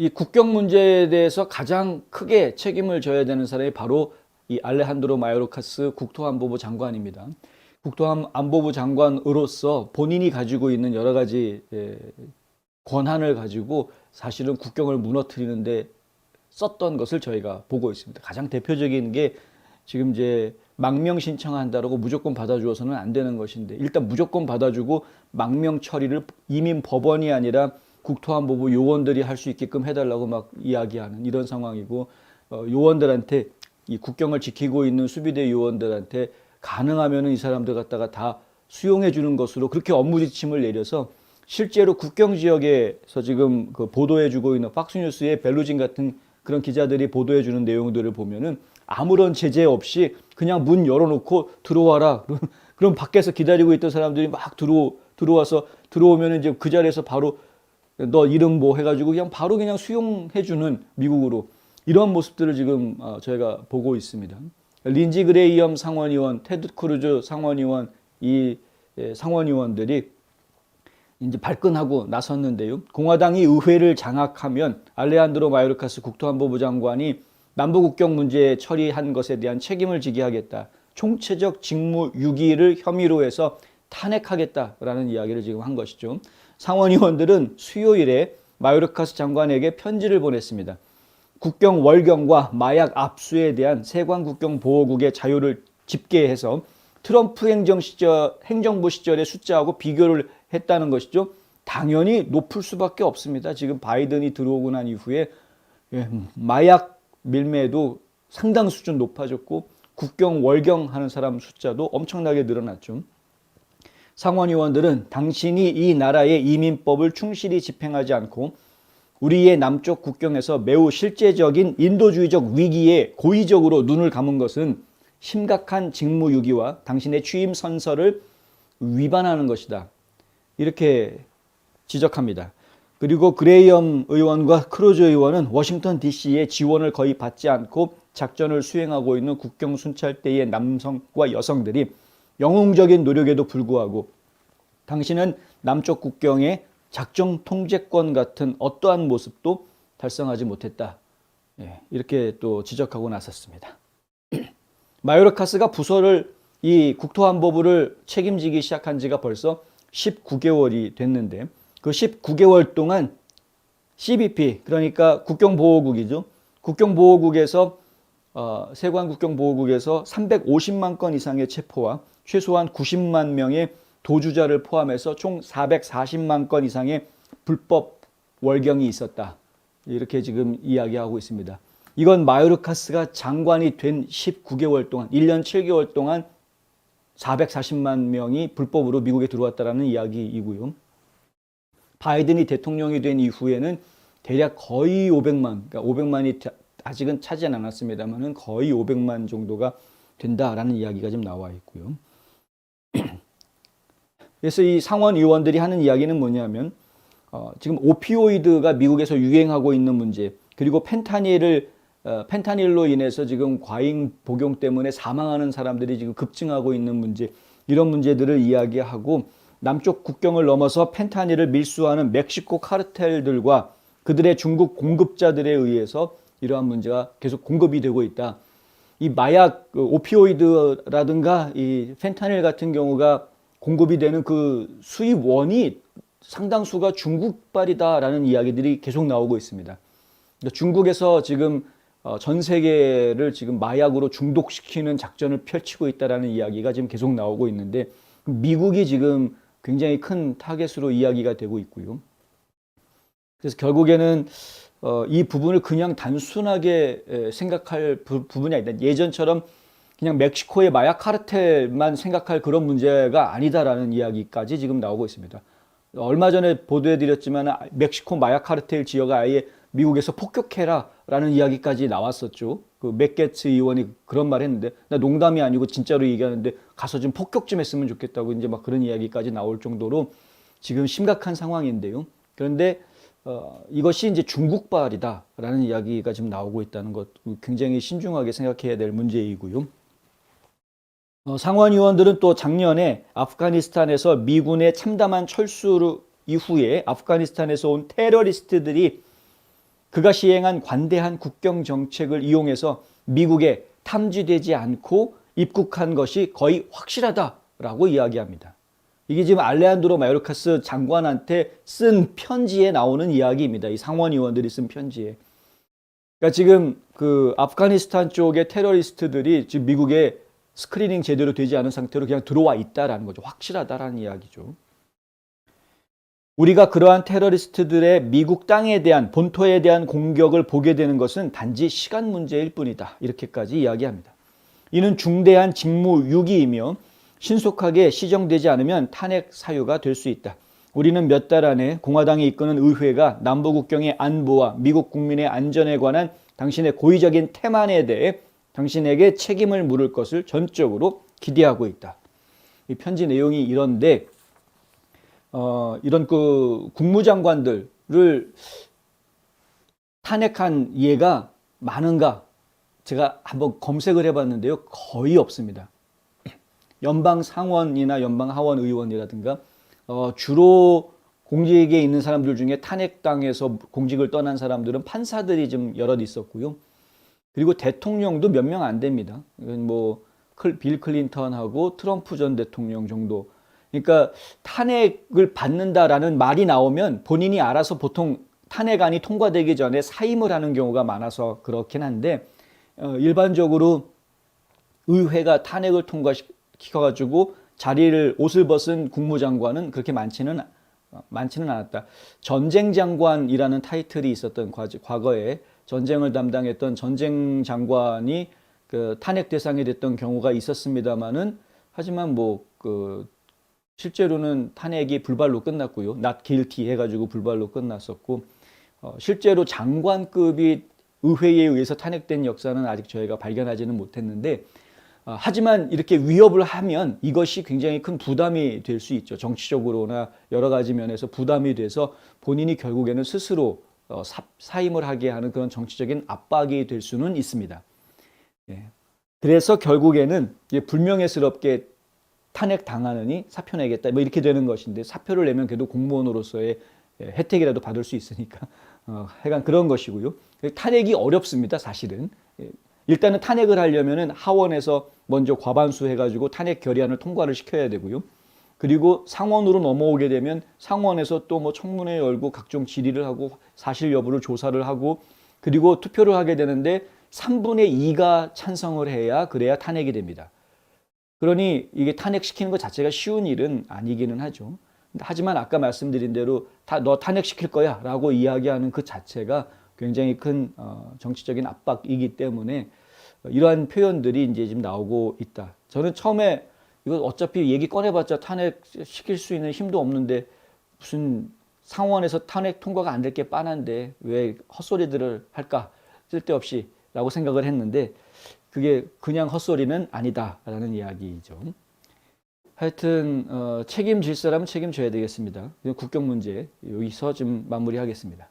이 국경 문제에 대해서 가장 크게 책임을 져야 되는 사람이 바로 이 알레한드로 마요르카스 국토안보부 장관입니다. 국토안보부 장관으로서 본인이 가지고 있는 여러 가지 권한을 가지고 사실은 국경을 무너뜨리는데 썼던 것을 저희가 보고 있습니다. 가장 대표적인 게 지금 이제 망명 신청한다라고 무조건 받아주어서는 안 되는 것인데, 일단 무조건 받아주고 망명 처리를 이민 법원이 아니라 국토안보부 요원들이 할 수 있게끔 해달라고 막 이야기하는 이런 상황이고, 요원들한테, 이 국경을 지키고 있는 수비대 요원들한테 가능하면은 이 사람들 갖다가 다 수용해 주는 것으로 그렇게 업무 지침을 내려서, 실제로 국경 지역에서 지금 그 보도해 주고 있는 팍스뉴스의 벨루진 같은 그런 기자들이 보도해 주는 내용들을 보면은 아무런 제재 없이 그냥 문 열어놓고 들어와라. 그럼 밖에서 기다리고 있던 사람들이 막 들어와서 들어오면 이제 그 자리에서 바로 너 이름 뭐 해가지고 그냥 바로 그냥 수용해주는, 미국으로 이러한 모습들을 지금 저희가 보고 있습니다. 린지 그레이엄 상원의원, 테드 크루즈 상원의원, 이 상원의원들이 이제 발끈하고 나섰는데요. 공화당이 의회를 장악하면 알레한드로 마요르카스 국토안보부 장관이 남부국경 문제 처리한 것에 대한 책임을 지게 하겠다. 총체적 직무유기를 혐의로 해서 탄핵하겠다라는 이야기를 지금 한 것이죠. 상원의원들은 수요일에 마요르카스 장관에게 편지를 보냈습니다. 국경 월경과 마약 압수에 대한 세관 국경 보호국의 자유를 집계해서 트럼프 행정부 시절의 숫자하고 비교를 했다는 것이죠. 당연히 높을 수밖에 없습니다. 지금 바이든이 들어오고 난 이후에 마약 밀매도 상당 수준 높아졌고 국경 월경하는 사람 숫자도 엄청나게 늘어났죠. 상원의원들은 당신이 이 나라의 이민법을 충실히 집행하지 않고 우리의 남쪽 국경에서 매우 실제적인 인도주의적 위기에 고의적으로 눈을 감은 것은 심각한 직무유기와 당신의 취임 선서를 위반하는 것이다. 이렇게 지적합니다. 그리고 그레이엄 의원과 크루즈 의원은 워싱턴 DC의 지원을 거의 받지 않고 작전을 수행하고 있는 국경 순찰대의 남성과 여성들이 영웅적인 노력에도 불구하고 당신은 남쪽 국경의 작전 통제권 같은 어떠한 모습도 달성하지 못했다. 이렇게 또 지적하고 나섰습니다. 마요르카스가 부서를, 이 국토안보부를 책임지기 시작한 지가 벌써 19개월이 됐는데, 그 19개월 동안 CBP, 그러니까 국경보호국이죠. 국경보호국에서 세관 국경보호국에서 350만 건 이상의 체포와 최소한 90만 명의 도주자를 포함해서 총 440만 건 이상의 불법 월경이 있었다. 이렇게 지금 이야기하고 있습니다. 이건 마요르카스가 장관이 된 19개월 동안, 1년 7개월 동안 440만 명이 불법으로 미국에 들어왔다는 이야기이고요. 바이든이 대통령이 된 이후에는 대략 거의 500만, 그러니까 500만이 아직은 차지는 않았습니다만 거의 500만 정도가 된다라는 이야기가 지금 나와 있고요. 그래서 이 상원 의원들이 하는 이야기는 뭐냐면 지금 오피오이드가 미국에서 유행하고 있는 문제, 그리고 펜타닐로 인해서 지금 과잉 복용 때문에 사망하는 사람들이 지금 급증하고 있는 문제, 이런 문제들을 이야기하고 남쪽 국경을 넘어서 펜타닐을 밀수하는 멕시코 카르텔들과 그들의 중국 공급자들에 의해서 이러한 문제가 계속 공급이 되고 있다. 이 마약, 오피오이드라든가 이 펜타닐 같은 경우가 공급이 되는 그 수입원이 상당수가 중국발이다라는 이야기들이 계속 나오고 있습니다. 그러니까 중국에서 지금 전 세계를 지금 마약으로 중독시키는 작전을 펼치고 있다라는 이야기가 지금 계속 나오고 있는데, 미국이 지금 굉장히 큰 타겟으로 이야기가 되고 있고요. 그래서 결국에는 이 부분을 그냥 단순하게 생각할 부분이 아니다. 예전처럼 그냥 멕시코의 마약 카르텔만 생각할 그런 문제가 아니다라는 이야기까지 지금 나오고 있습니다. 얼마 전에 보도해드렸지만 멕시코 마약 카르텔 지역을 아예 미국에서 폭격해라라는 이야기까지 나왔었죠. 그 맥게츠 의원이 그런 말 했는데, 나 농담이 아니고 진짜로 얘기하는데 가서 좀 폭격 좀 했으면 좋겠다고 이제 막 그런 이야기까지 나올 정도로 지금 심각한 상황인데요. 그런데 이것이 이제 중국발이다라는 이야기가 지금 나오고 있다는 것, 굉장히 신중하게 생각해야 될 문제이고요. 상원의원들은 또 작년에 아프가니스탄에서 미군의 참담한 철수 이후에 아프가니스탄에서 온 테러리스트들이 그가 시행한 관대한 국경 정책을 이용해서 미국에 탐지되지 않고 입국한 것이 거의 확실하다라고 이야기합니다. 이게 지금 알레한드로 마요르카스 장관한테 쓴 편지에 나오는 이야기입니다. 이 상원의원들이 쓴 편지에. 그러니까 지금 그 아프가니스탄 쪽의 테러리스트들이 지금 미국에 스크리닝 제대로 되지 않은 상태로 그냥 들어와 있다라는 거죠. 확실하다라는 이야기죠. 우리가 그러한 테러리스트들의 미국 땅에 대한 본토에 대한 공격을 보게 되는 것은 단지 시간 문제일 뿐이다. 이렇게까지 이야기합니다. 이는 중대한 직무 유기이며 신속하게 시정되지 않으면 탄핵 사유가 될 수 있다. 우리는 몇 달 안에 공화당이 이끄는 의회가 남부국경의 안보와 미국 국민의 안전에 관한 당신의 고의적인 태만에 대해 당신에게 책임을 물을 것을 전적으로 기대하고 있다. 이 편지 내용이 이런데 이런 그 국무장관들을 탄핵한 예가 많은가? 제가 한번 검색을 해봤는데요. 거의 없습니다. 연방 상원이나 연방 하원 의원이라든가 주로 공직에 있는 사람들 중에 탄핵당해서 공직을 떠난 사람들은 판사들이 좀 여럿 있었고요. 그리고 대통령도 몇 명 안 됩니다. 뭐 빌 클린턴하고 트럼프 전 대통령 정도. 그러니까 탄핵을 받는다라는 말이 나오면 본인이 알아서 보통 탄핵안이 통과되기 전에 사임을 하는 경우가 많아서 그렇긴 한데 일반적으로 의회가 탄핵을 통과시켜가지고 자리를 옷을 벗은 국무장관은 그렇게 많지는 않았다. 전쟁장관이라는 타이틀이 있었던 과거에 전쟁을 담당했던 전쟁 장관이 그 탄핵 대상이 됐던 경우가 있었습니다만은 하지만 실제로는 탄핵이 불발로 끝났고요. not guilty 해가지고 불발로 끝났었고 실제로 장관급이 의회에 의해서 탄핵된 역사는 아직 저희가 발견하지는 못했는데 하지만 이렇게 위협을 하면 이것이 굉장히 큰 부담이 될 수 있죠. 정치적으로나 여러 가지 면에서 부담이 돼서 본인이 결국에는 스스로 사임을 하게 하는 그런 정치적인 압박이 될 수는 있습니다. 예. 그래서 결국에는 불명예스럽게 탄핵 당하느니 사표 내겠다 뭐 이렇게 되는 것인데 사표를 내면 그래도 공무원으로서의 혜택이라도 받을 수 있으니까 하여간 그런 것이고요. 탄핵이 어렵습니다. 사실은. 일단은 탄핵을 하려면은 하원에서 먼저 과반수 해가지고 탄핵 결의안을 통과를 시켜야 되고요. 그리고 상원으로 넘어오게 되면 상원에서 또 뭐 청문회 열고 각종 질의를 하고 사실 여부를 조사를 하고 그리고 투표를 하게 되는데 3분의 2가 찬성을 해야 그래야 탄핵이 됩니다. 그러니 이게 탄핵시키는 것 자체가 쉬운 일은 아니기는 하죠. 하지만 아까 말씀드린 대로 너 탄핵시킬 거야 라고 이야기하는 그 자체가 굉장히 큰 정치적인 압박이기 때문에 이러한 표현들이 이제 지금 나오고 있다. 저는 처음에 이거 어차피 얘기 꺼내봤자 탄핵시킬 수 있는 힘도 없는데 무슨 상원에서 탄핵 통과가 안 될 게 뻔한데 왜 헛소리들을 할까 쓸데없이 라고 생각을 했는데 그게 그냥 헛소리는 아니다라는 이야기죠. 하여튼 책임질 사람은 책임져야 되겠습니다. 국경 문제 여기서 좀 마무리하겠습니다.